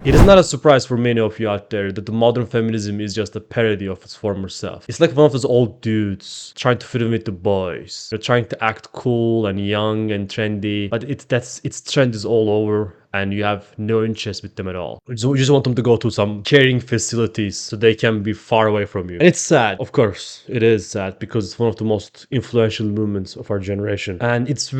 It is not a surprise for many of you out there that the modern feminism is just a parody of its former self. It's like one of those old dudes trying to fit in with the boys. They're trying to act cool and young and trendy, but its trend is all over and you have no interest with them at all. You just want them to go to some caring facilities so they can be far away from you. And it's sad. Of course, it is sad because it's one of the most influential movements of our generation. And it's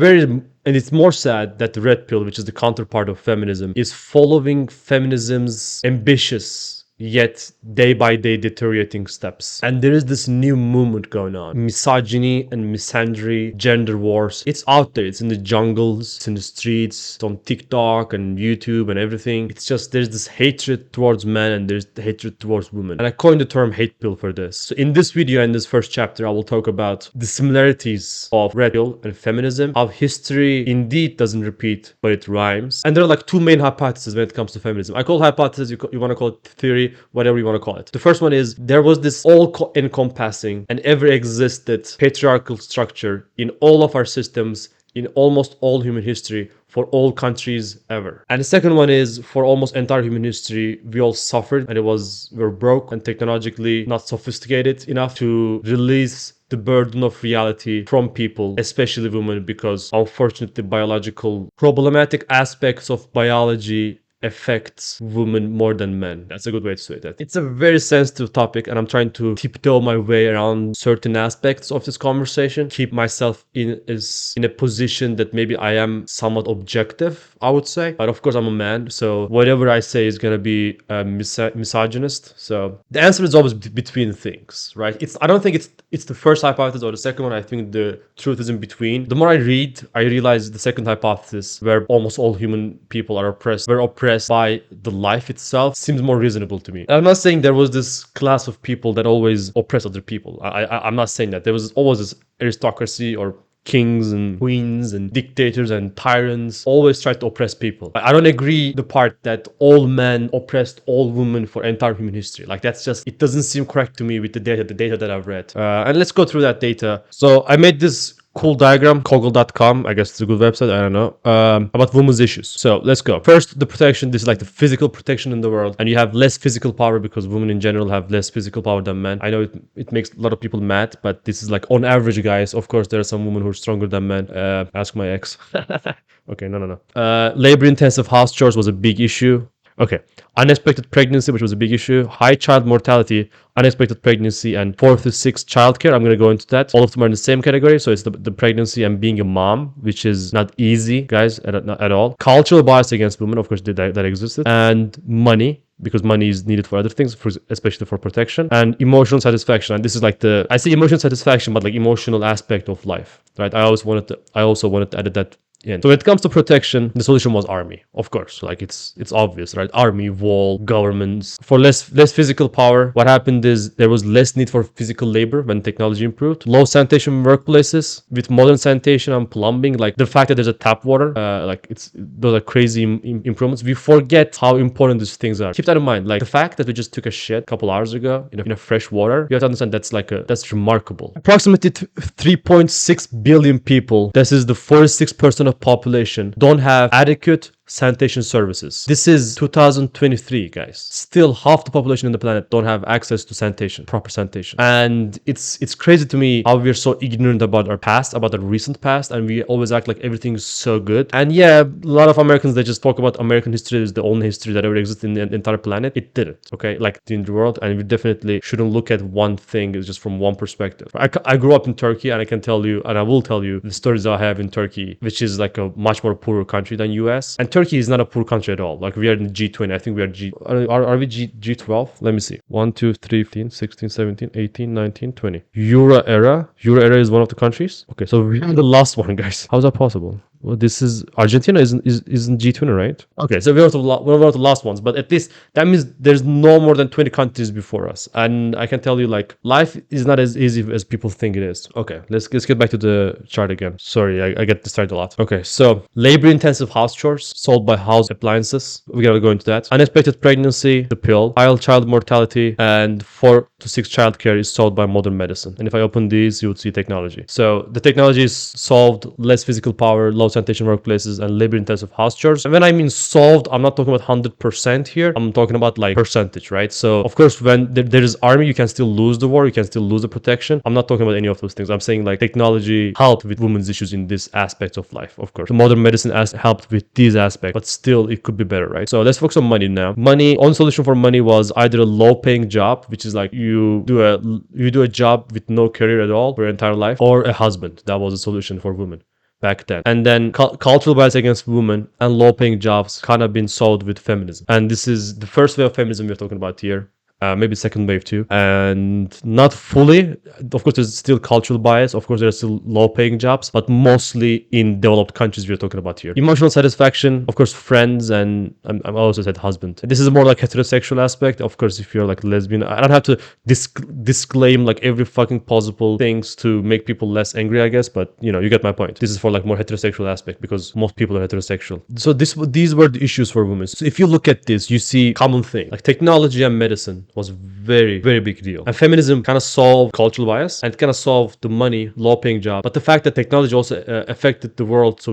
more sad that the Red Pill, which is the counterpart of feminism, is following feminism's ambitious yet day by day deteriorating steps. And there is this new movement going on. Misogyny and misandry, gender wars. It's out there. It's in the jungles, it's in the streets, it's on TikTok and YouTube and everything. It's just there's this hatred towards men and there's the hatred towards women. And I coined the term hate pill for this. So in this video, in this first chapter, I will talk about the similarities of Red Pill and feminism, how history indeed doesn't repeat, but it rhymes. And there are like two main hypotheses when it comes to feminism. I call hypothesis, you want to call it theory, whatever you want to call it. The first one is there was this all-encompassing and ever-existed patriarchal structure in all of our systems in almost all human history for all countries ever. And the second one is for almost entire human history, we all suffered and we're broke and technologically not sophisticated enough to release the burden of reality from people, especially women, because unfortunately biological problematic aspects of biology affects women more than men. That's a good way to say that. It's a very sensitive topic and I'm trying to tiptoe my way around certain aspects of this conversation, keep myself in a position that maybe I am somewhat objective, I would say. But of course I'm a man, so whatever I say is gonna be misogynist. So the answer is always between things, right? I don't think it's the first hypothesis or the second one. I think the truth is in between. The more I read, I realize the second hypothesis, where almost all human people are oppressed, by the life itself, seems more reasonable to me. I'm not saying there was this class of people that always oppress other people. I'm not saying that. There was always this aristocracy or kings and queens and dictators and tyrants always try to oppress people. I don't agree the part that all men oppressed all women for entire human history. Like that's just, it doesn't seem correct to me with the data that I've read. And let's go through that data. So I made this cool diagram, Kogel.com, I guess it's a good website, I don't know, about women's issues. So let's go. First, the protection. This is like the physical protection in the world, and you have less physical power because women in general have less physical power than men. I know it makes a lot of people mad, but this is like on average, guys. Of course, there are some women who are stronger than men. Ask my ex. Okay, no. Labor-intensive house chores was a big issue. Okay, unexpected pregnancy, which was a big issue. High child mortality, unexpected pregnancy, and 4 to 6 childcare. I'm going to go into that. All of them are in the same category. So it's the pregnancy and being a mom, which is not easy, guys, at all. Cultural bias against women, of course, that existed. And money, because money is needed for other things, especially for protection. And emotional satisfaction. And this is like I say emotional satisfaction, but like emotional aspect of life, right? I also wanted to add that. Yeah. So when it comes to protection, the solution was army, of course. Like it's obvious, right? Army, wall, governments. For less physical power, what happened is there was less need for physical labor when technology improved. Low sanitation workplaces with modern sanitation and plumbing, like the fact that there's a tap water, those are crazy improvements. We forget how important these things are. Keep that in mind. Like the fact that we just took a shit a couple hours ago in a fresh water, you have to understand that's remarkable. Approximately 3.6 billion people. This is the 46% of population don't have adequate sanitation services. This is 2023, guys. Still half the population on the planet don't have access to sanitation, proper sanitation. And it's crazy to me how we're so ignorant about our past, about our recent past, and we always act like everything's so good. And yeah, a lot of Americans, they just talk about American history is the only history that ever existed in the entire planet. It didn't, okay? Like in the world, and we definitely shouldn't look at one thing just from one perspective. I grew up in Turkey, and I can tell you, and I will tell you the stories I have in Turkey, which is like a much more poorer country than US. And Turkey is not a poor country at all. Like we are in G20. I think we are are we G12? Let me see. 1, 2, 3, 15, 16, 17, 18, 19, 20. Euro era is one of the countries. Okay, so we are the last one, guys. How is that possible? Well, this is Argentina isn't G20, right? Okay, so we're one of the last ones, but at least that means there's no more than 20 countries before us. And I can tell you, like, life is not as easy as people think it is. Okay, let's get back to the chart again. Sorry, I get distracted a lot. Okay, so labor-intensive house chores solved by house appliances. We gotta go into that. Unexpected pregnancy, the pill. High child mortality, and 4 to 6 childcare is solved by modern medicine. And if I open these, you would see technology. So the technology is solved, less physical power, low solve sanitation workplaces and labor-intensive house chores. And when I mean solved, I'm not talking about 100% here. I'm talking about like percentage, right? So of course, when there is army, you can still lose the war, you can still lose the protection. I'm not talking about any of those things. I'm saying like technology helped with women's issues in this aspect of life. Of course, the modern medicine has helped with these aspects, but still it could be better, right? So let's focus on money now. Money, only solution for money was either a low-paying job, which is like you do a job with no career at all for your entire life, or a husband. That was a solution for women back then. And then cultural bias against women and low-paying jobs kind of been solved with feminism. And this is the first wave of feminism we're talking about here. Maybe second wave too, and not fully. Of course, there's still cultural bias. Of course, there's still low-paying jobs, but mostly in developed countries we're talking about here. Emotional satisfaction, of course, friends, and I also said husband. This is more like heterosexual aspect. Of course, if you're like lesbian, I don't have to disclaim like every fucking possible things to make people less angry, I guess. But you get my point. This is for like more heterosexual aspect because most people are heterosexual. So these were the issues for women. So if you look at this, you see common thing like technology and medicine was very, very big deal. And feminism kind of solved cultural bias and kind of solved the money, low-paying job. But the fact that technology also affected the world, so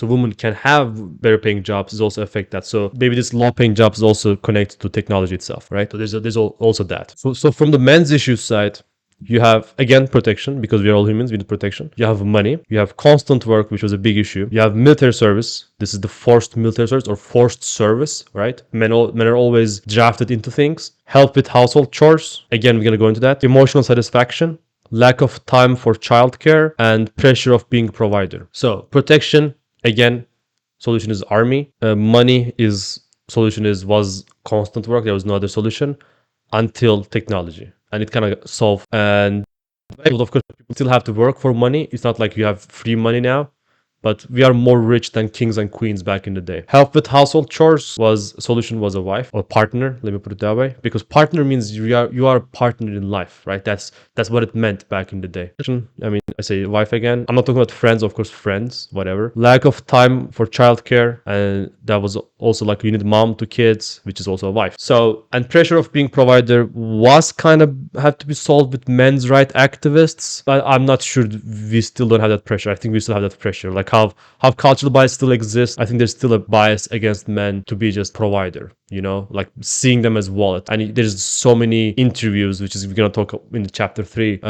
women can have better paying jobs, is also affect that. So maybe this low-paying jobs is also connected to technology itself, right? So there's also that. So from the men's issues side, you have, again, protection, because we are all humans, we need protection. You have money. You have constant work, which was a big issue. You have military service. This is the forced military service or forced service, right? Men are always drafted into things. Help with household chores. Again, we're going to go into that. Emotional satisfaction. Lack of time for childcare and pressure of being a provider. So protection, again, solution is army. Money was constant work. There was no other solution until technology. And it kind of solved. And of course, people still have to work for money. It's not like you have free money now, but we are more rich than kings and queens back in the day. Help with household chores solution was a wife or partner. Let me put it that way, because partner means you are partnered in life, right? That's what it meant back in the day. I mean, I say wife again. I'm not talking about friends, of course, friends, whatever. Lack of time for childcare, and that was also like you need mom to kids, which is also a wife. So, and pressure of being provider was kind of had to be solved with men's right activists, but I'm not sure we still don't have that pressure. I think we still have that pressure. Like how cultural bias still exists. I think there's still a bias against men to be just provider, like seeing them as wallet. And there's so many interviews, which is we're going to talk in chapter 3,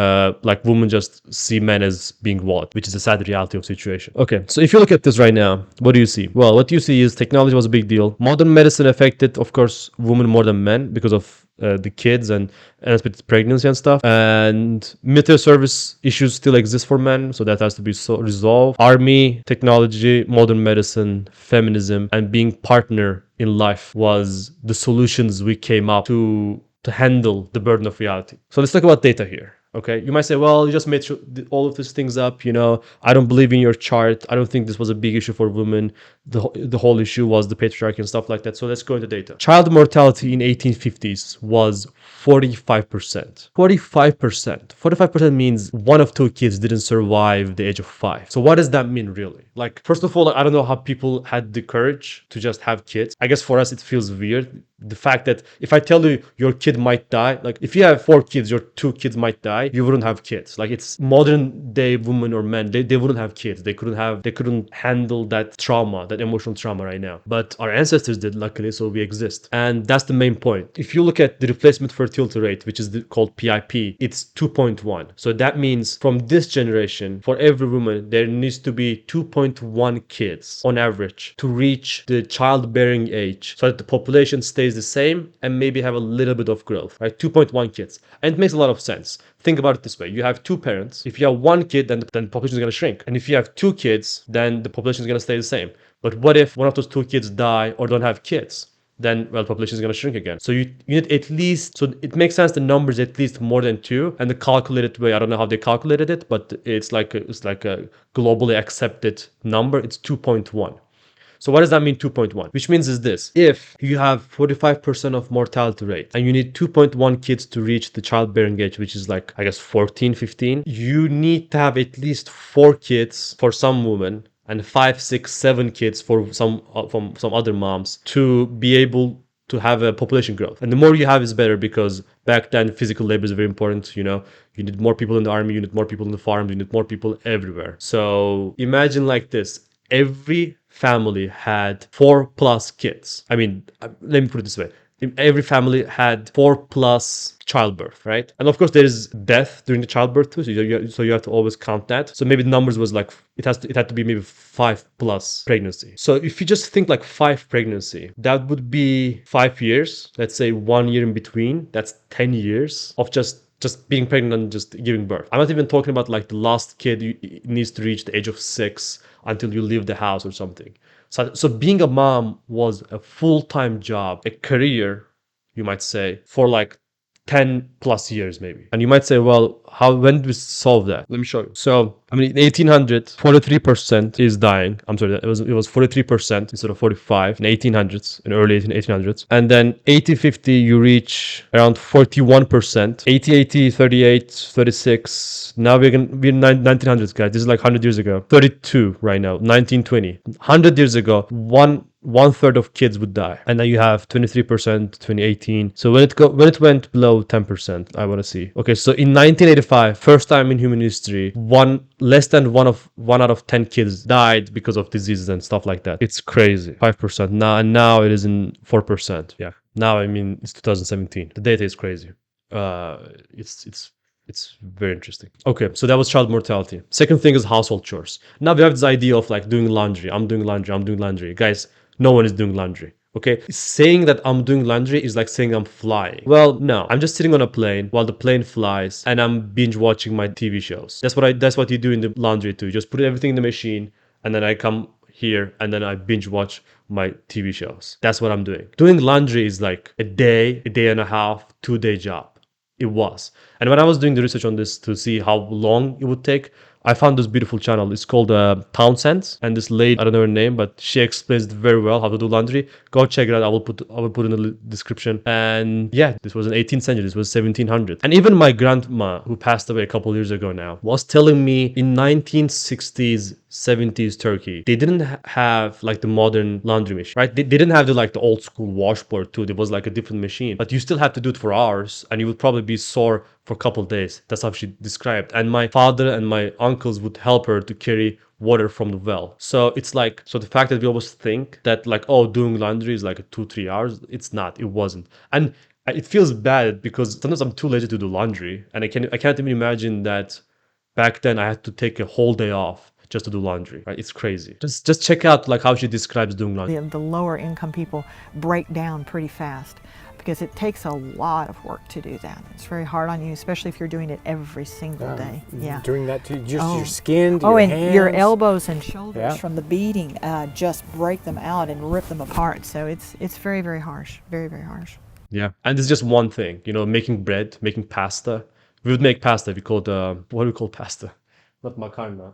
like women just see men as being wallet, which is a sad reality of situation. Okay, so if you look at this right now, what do you see? Well, what you see is technology was a big deal. Modern medicine affected, of course, women more than men because of the kids and with pregnancy and stuff. And military service issues still exist for men, so that has to be resolved. Army, technology, modern medicine, feminism, and being partner in life was the solutions we came up to handle the burden of reality. So let's talk about data here. Okay, you might say, well, you just made all of these things up. I don't believe in your chart. I don't think this was a big issue for women. The whole issue was the patriarchy and stuff like that. So let's go into data. Child mortality in 1850s was 45%. 45%. 45% means 1 of 2 kids didn't survive the age of 5. So what does that mean really? Like, first of all, I don't know how people had the courage to just have kids. I guess for us, it feels weird. The fact that if I tell you your kid might die, like if you have 4 kids, your 2 kids might die, you wouldn't have kids. Like, it's modern day women or men, they wouldn't have kids. They couldn't handle that trauma, that emotional trauma right now. But our ancestors did, luckily, so we exist. And that's the main point. If you look at the replacement fertility rate, which is called PIP, it's 2.1. So that means from this generation, for every woman, there needs to be 2.1 kids on average to reach the childbearing age, so that the population stays the same and maybe have a little bit of growth, right? 2.1 kids. And it makes a lot of sense. Think about it this way. You have 2 parents. If you have 1 kid, then the population is going to shrink. And if you have 2 kids, then the population is going to stay the same. But what if one of those 2 kids die or don't have kids? Then, well, the population is going to shrink again. So you need at least, so it makes sense the numbers at least more than 2. And the calculated way, I don't know how they calculated it, but it's like a globally accepted number. It's 2.1. So what does that mean, 2.1? Which means is this: if you have 45% of mortality rate and you need 2.1 kids to reach the childbearing age, which is like, I guess, 14, 15, you need to have at least 4 kids for some women and 5, 6, 7 kids for some from some other moms to be able to have a population growth. And the more you have is better, because back then physical labor is very important. You need more people in the army, you need more people in the farms, you need more people everywhere. So imagine like this: every family had 4+ kids. I mean, let me put it this way. Every family had 4+ childbirth, right? And of course, there is death during the childbirth too, so you have to always count that. So maybe the numbers was like it had to be maybe 5+ pregnancy. So if you just think like 5 pregnancy, that would be 5 years. Let's say 1 year in between. That's 10 years of just being pregnant and just giving birth. I'm not even talking about like the last kid needs to reach the age of 6 until you leave the house or something. So being a mom was a full-time job, a career, you might say, for like 10+ years maybe. And you might say, well, when did we solve that? Let me show you. So, I mean, in 1800, 43% is dying. I'm sorry, it was 43% instead of 45 in 1800s, in early 1800s. And then 1850, you reach around 41%. 1880, 38, 36. Now we're in 1900s, guys. This is like 100 years ago. 32 right now. 1920. 100 years ago, one third of kids would die, and now you have 23% 2018. So when it went below 10%, I want to see. Okay, so in 1985, first time in human history, less than one out of 10 kids died because of diseases and stuff like that. It's crazy. 5% now, and now it is in 4%. Yeah, now I mean it's 2017. The data is crazy. It's very interesting. Okay, so that was child mortality. Second thing is household chores. Now we have this idea of like doing laundry. I'm doing laundry. Guys, no one is doing laundry. Okay, saying that I'm doing laundry is like saying I'm flying. Well, no, I'm just sitting on a plane while the plane flies, and I'm binge watching my TV shows. That's what you do in the laundry too. You just put everything in the machine, and then I come here and then I binge watch my TV shows. That's what I'm doing. Doing laundry is like a day and a half, 2-day job. It was. And when I was doing the research on this to see how long it would take, I found this beautiful channel. It's called Townsend, and this lady, I don't know her name, but she explains very well how to do laundry. Go check it out. I will put in the description. And yeah, this was in 18th century. This was 1700. And even my grandma, who passed away a couple years ago now, was telling me in 1960s, 70s Turkey, they didn't have like the modern laundry machine, right? They didn't have the old school washboard too. It was like a different machine, but you still had to do it for hours, and you would probably be sore for a couple of days. That's how she described. And my father and my uncles would help her to carry water from the well. So it's like, so the fact that we always think that like, oh, doing laundry is like 2-3 hours, it's not. It wasn't. And it feels bad because sometimes I'm too lazy to do laundry, and I can't even imagine that back then I had to take a whole day off just to do laundry, right? It's crazy. Just check out like how she describes doing laundry. The lower income people break down pretty fast because it takes a lot of work to do that. It's very hard on you, especially if you're doing it every single day. Yeah. Doing that to just your skin, to your your and hands. your elbows and shoulders Yeah. from the beating just break them out and rip them apart. So it's very, very harsh. Very, very harsh. Yeah. And it's just one thing, making bread, making pasta. We would make pasta. We called, what do we call pasta? Not macarna.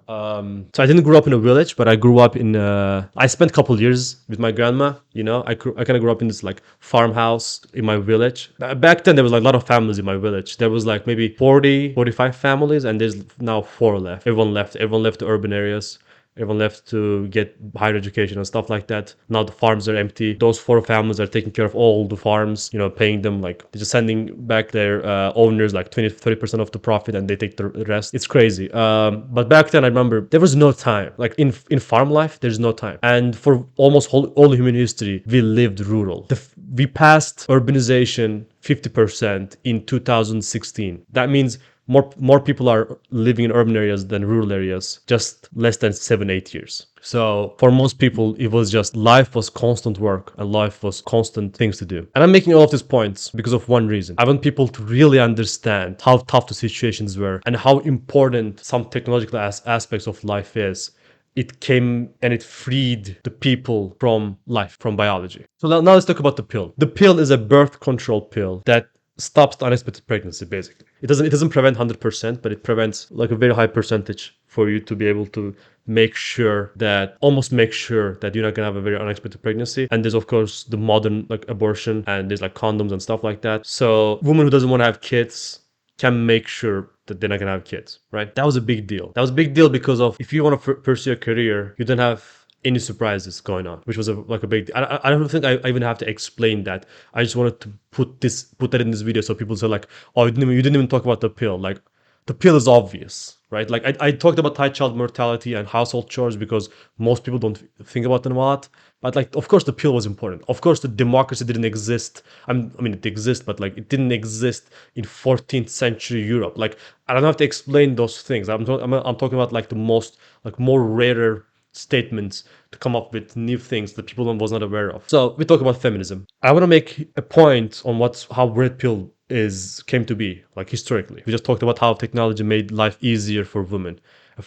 So I didn't grow up in a village, but I grew up in, I spent a couple years with my grandma, I kind of grew up in this like farmhouse in my village. Back then there was like a lot of families in my village. There was like maybe 40, 45 families, and there's now 4 left. Everyone left the urban areas. Everyone left to get higher education and stuff like that. Now the farms are empty. Those 4 families are taking care of all the farms, paying them, like they're just sending back their owners like 20-30% of the profit, and they take the rest. It's crazy. But back then I remember there was no time. Like in farm life, there's no time. And for almost all human history, we lived rural. We passed urbanization 50% in 2016. That means more people are living in urban areas than rural areas, just less than 7-8 years. So for most people, it was just life was constant work, and life was constant things to do. And I'm making all of these points because of one reason. I want people to really understand how tough the situations were and how important some technological aspects of life is. It came and it freed the people from life, from biology. So now let's talk about the pill. The pill is a birth control pill that stops the unexpected pregnancy, basically. It doesn't prevent 100%, but it prevents like a very high percentage for you to be able to almost make sure that you're not gonna have a very unexpected pregnancy. And there's of course the modern like abortion, and there's like condoms and stuff like that. So woman who doesn't want to have kids can make sure that they're not gonna have kids, right? That was a big deal. That was a big deal because of if you want to pursue a career, you don't have any surprises going on, which was a big deal. I don't think I even have to explain that. I just wanted to put that in this video so people say like, oh, you didn't even talk about the pill. Like, the pill is obvious, right? Like I talked about high child mortality and household chores because most people don't think about them a lot. But like, of course, the pill was important. Of course, the democracy didn't exist. I mean, it exists, but like, it didn't exist in 14th century Europe. Like, I don't have to explain those things. I'm talking about like the most, like more rarer statements to come up with new things that people was not aware of. So we talk about feminism. I want to make a point on how red pill came to be, like historically. We just talked about how technology made life easier for women.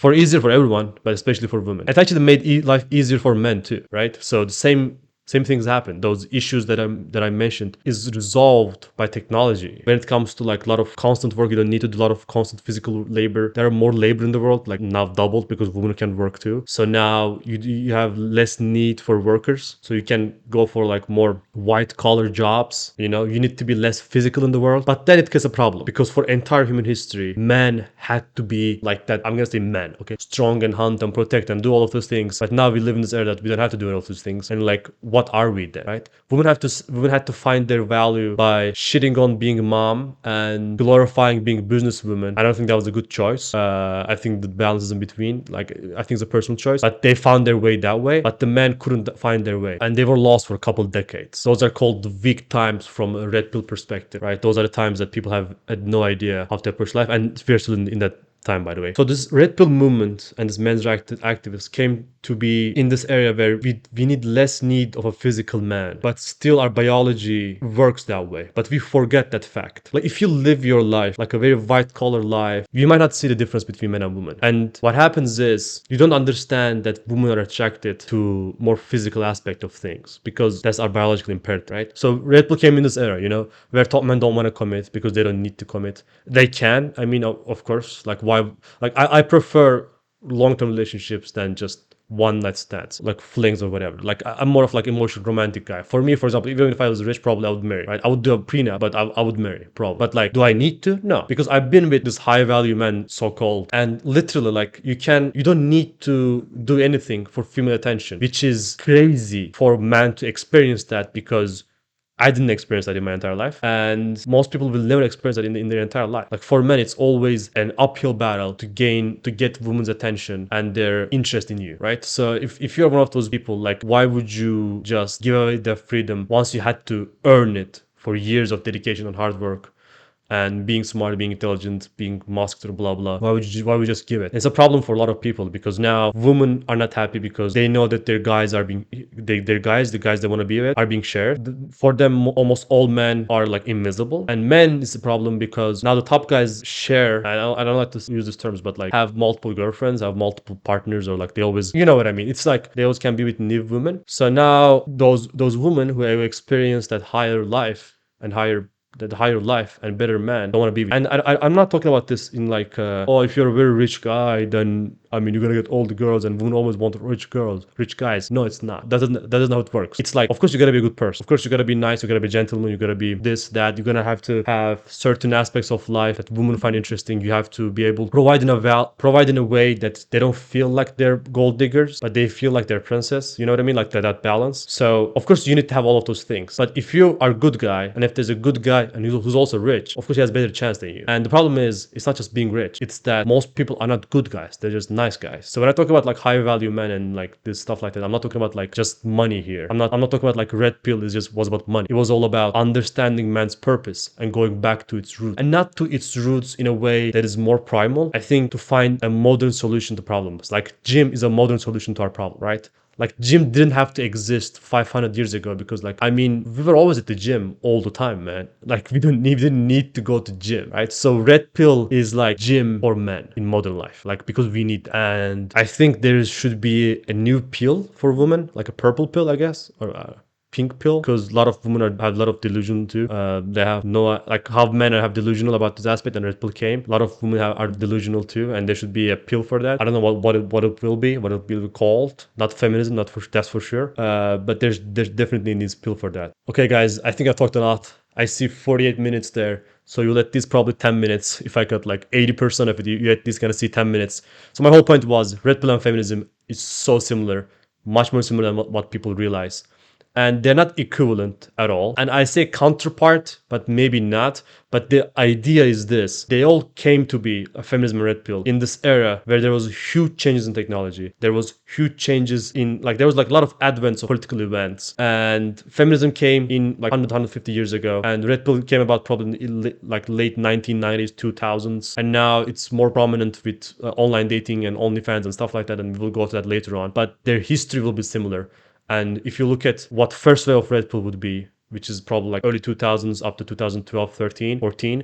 Easier for everyone, but especially for women. It actually made life easier for men too, right? So the same things happen. Those issues that I mentioned is resolved by technology. When it comes to like a lot of constant work, you don't need to do a lot of constant physical labor. There are more labor in the world, like now doubled because women can work too. So now you have less need for workers. So you can go for like more white collar jobs. You know, you need to be less physical in the world. But then it gets a problem because for entire human history, men had to be like that. I'm gonna say men, okay, strong and hunt and protect and do all of those things. But now we live in this era that we don't have to do all of those things. And like, what are we then, right? Women had to find their value by shitting on being a mom and glorifying being businesswomen. I don't think that was a good choice. I think the balance is in between. Like, I think it's a personal choice, but they found their way that way. But the men couldn't find their way, and they were lost for a couple of decades. Those are called the weak times from a red pill perspective, right? Those are the times that people had no idea how to approach life, and we're still in that time, by the way. So this red pill movement and this men's rights activists came to be in this area where we need less need of a physical man, but still our biology works that way. But we forget that fact. Like, if you live your life like a very white collar life, you might not see the difference between men and women. And what happens is you don't understand that women are attracted to more physical aspect of things because that's our biological imperative, right? So red pill came in this era, you know, where top men don't want to commit because they don't need to commit. They can. I mean, of course, like why? Like I prefer long-term relationships than just one night stands, like flings or whatever. Like I'm more of like emotional romantic guy. For me, for example, even if I was rich, probably I would marry, right? I would do a prenup, but I would marry, probably. But like, do I need to? No, because I've been with this high value man, so-called, and literally like you don't need to do anything for female attention, which is crazy for man to experience that because I didn't experience that in my entire life, and most people will never experience that in their entire life. Like for men, it's always an uphill battle to get women's attention and their interest in you, right? So if you're one of those people, like, why would you just give away the freedom once you had to earn it for years of dedication and hard work? And being smart, being intelligent, being muscular, blah blah. Why would you just give it? It's a problem for a lot of people because now women are not happy because they know that their guys are being the guys they want to be with are being shared. For them, almost all men are like invisible, and men is a problem because now the top guys share. I don't like to use these terms, but like have multiple girlfriends, have multiple partners, or like they always, you know what I mean? It's like they always can be with new women. So now those women who have experienced that higher life and higher life and better man don't want to be with. And I'm not talking about this in like oh, if you're a very rich guy, then I mean, you're gonna get all the girls and women always want rich guys. No, it's not. That isn't how it works. It's like, of course you gotta be a good person, of course you gotta be nice, you gotta be a gentleman, you gotta be this, that. You're gonna have to have certain aspects of life that women find interesting. You have to be able to provide in a way that they don't feel like they're gold diggers, but they feel like they're princess. You know what I mean? Like that balance. So of course you need to have all of those things. But if you are a good guy, and if there's a good guy and who's also rich, of course he has a better chance than you. And the problem is, it's not just being rich, it's that most people are not good guys, they're just nice guys. So when I talk about like high value men and like this stuff like that, I'm not talking about like just money here. I'm not talking about like red pill was about money. It was all about understanding man's purpose and going back to its roots, and not to its roots in a way that is more primal. I think to find a modern solution to problems. Like gym is a modern solution to our problem, right? Like gym didn't have to exist 500 years ago because like, I mean, we were always at the gym all the time, man. Like we didn't need to go to gym, right? So red pill is like gym for men in modern life, like because we need. And I think there should be a new pill for women, like a purple pill, I guess, or pink pill, because a lot of women have a lot of delusion too. They have no, like how men have delusional about this aspect, and RedPill came. A lot of women are delusional too, and there should be a pill for that. I don't know what it will be, what it will be called. Not feminism, that's for sure. But there's definitely needs pill for that. Okay, guys, I think I've talked a lot. I see 48 minutes there. So you let this probably 10 minutes. If I got like 80% of it, you at least gonna see 10 minutes. So my whole point was RedPill and feminism is so similar, much more similar than what people realize. and they're not equivalent at all. And I say counterpart, but maybe not. But the idea is this: they all came to be a feminism and red pill in this era where there was huge changes in technology. There was huge changes in, like, there was like a lot of advents of political events, and feminism came in like 150 years ago, and red pill came about probably in like late 1990s, 2000s, and now it's more prominent with online dating and OnlyFans and stuff like that, and we'll go to that later on. But their history will be similar. And if you look at what first wave of red pill would be, which is probably like early 2000s up to 2012, 13, 14,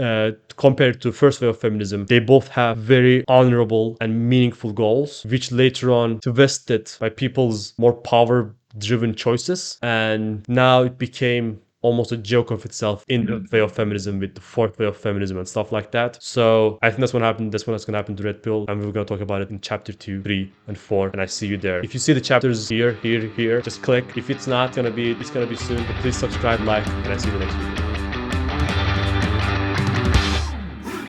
compared to first wave of feminism, they both have very honorable and meaningful goals, which later on twisted by people's more power-driven choices. And now it became almost a joke of itself in the way of feminism with the fourth way of feminism and stuff like that. So I think that's what happened. That's what's going to happen to Red Pill, and we're going to talk about it in chapter 2, 3, and 4. And I see you there. If you see the chapters here, just click. If it's not going to be, it's going to be soon. But please subscribe, like, and I see you next week.